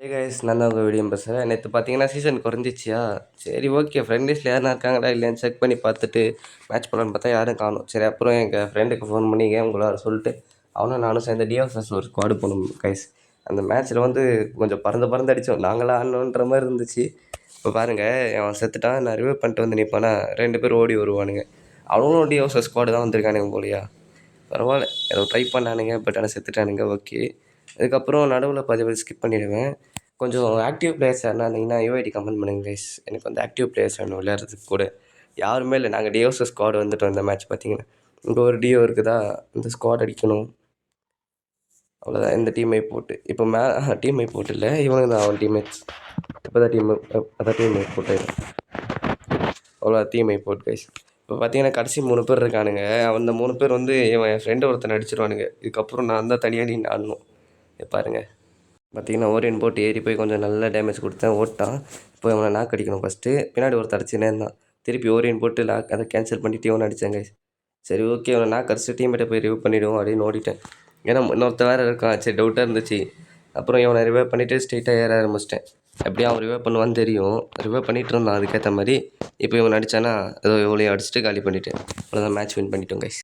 Hey guys, நான் தான் உங்கள் வீடியோ பேசுகிறேன். நேற்று பார்த்தீங்கன்னா சீசன் குறைஞ்சிச்சியா, சரி ஓகே ஃப்ரெண்ட் லிஸ்ட்டில் யாருனா இருக்காங்களா இல்லையான்னு செக் பண்ணி பார்த்துட்டு மேட்ச் போடலான்னு பார்த்தா யாரும் காணோம். சரி அப்புறம் எங்கள் ஃப்ரெண்டுக்கு ஃபோன் பண்ணி கேம் விளாட சொல்லிட்டு அவனும் நானும் சேர்ந்து டிஎஃப்எஸ் ஒரு ஸ்குவாடு போனோம் கைஸ். அந்த மேட்ச்சில் வந்து கொஞ்சம் பறந்து அடித்தோம். நாங்களாம் ஆடணுன்ற மாதிரி இருந்துச்சு. இப்போ பாருங்கள், அவன் செத்துட்டான். நான் ரிவைவ் பண்ணிட்டு வந்து நிற்பானா, 2 பேர் ஓடி வருவானுங்க. அவனும் டிஎஃப்எஸ் ஸ்குவாடு தான் வந்திருக்கானுங்க போலியா. பரவாயில்ல, ஏதோ ட்ரை பண்ணானுங்க, பட் ஆனால் செத்துட்டானுங்க. ஓகே, அதுக்கப்புறம் நடுவில் பாதி பேர் ஸ்கிப் பண்ணிவிடுவேன். கொஞ்சம் ஆக்டிவ் பிளேயர்ஸ் யாருனா இருந்தீங்கன்னா யூஐடி கமெண்ட் பண்ணுங்க கைஸ். எனக்கு வந்து ஆக்டிவ் பிளேயர்ஸ் வேணும் விளையாடுறதுக்கு கூட. யாருமே இல்லை. நாங்கள் டிஓஎஸ் ஸ்குவாட் வந்துட்டோம். இந்த மேட்ச் பார்த்தீங்கன்னா இங்கே ஒரு டிஓ இருக்குதா, இந்த ஸ்குவாட் அடிக்கணும். அவ்வளோதான். இந்த டீமை போட்டு இப்போ டீமை போட்டு இல்லை, இவனுங்க தான் அவன் டீம்மேட்ஸ். இப்போ தான் டீமை போட்டு அவ்வளோ டீமை போட்டு கைஸ். இப்போ பார்த்தீங்கன்னா கடைசி 3 பேர் இருக்கானுங்க. அந்த 3 பேர் வந்து என் ஃப்ரெண்டு ஒருத்தனை அடிச்சிருவானுங்க. இதுக்கப்புறம் நான் தான் தனியாக நின்று ஆடணும். பாருங்கள், பார்த்தீங்கன்னா ஓரியன் போட்டு ஏறி போய் கொஞ்சம் நல்ல டேமேஜ் கொடுத்தேன். ஓட்டான். இப்போ அவனை நாக் அடிக்கணும் ஃபஸ்ட்டு. பின்னாடி ஒரு தடிச்சுனே இருந்தான். திருப்பி ஓரியன் போட்டு அதை கேன்சல் பண்ணிவிட்டு இவனை அடித்தேன் கைஸ். சரி ஓகே, அவனை நாக் அடிச்சு டீமேட்டை போய் ரிவ்யூ பண்ணிவிடுவோம் அப்படின்னு ஓடிட்டேன். ஏன்னா இன்னொருத்த வேறு இருக்கான். சரி டவுட்டாக இருந்துச்சு. அப்புறம் இவனை ரிவைவ் பண்ணிவிட்டு ஸ்ட்ரெயிட்டாக ஏற ஆரம்பிச்சிட்டேன். எப்படியும் அவன் ரிவைவ் பண்ணுவான்னு தெரியும். ரிவைவ் பண்ணிகிட்டு இருந்தான் அதுக்கேற்ற மாதிரி. இப்போ இவன் அடித்தானா ஏதோ இவளையும் அடிச்சுட்டு காலி பண்ணிவிட்டேன். அவ்வளோதான், மேட்ச் வின் பண்ணிட்டோம் கைஸ்.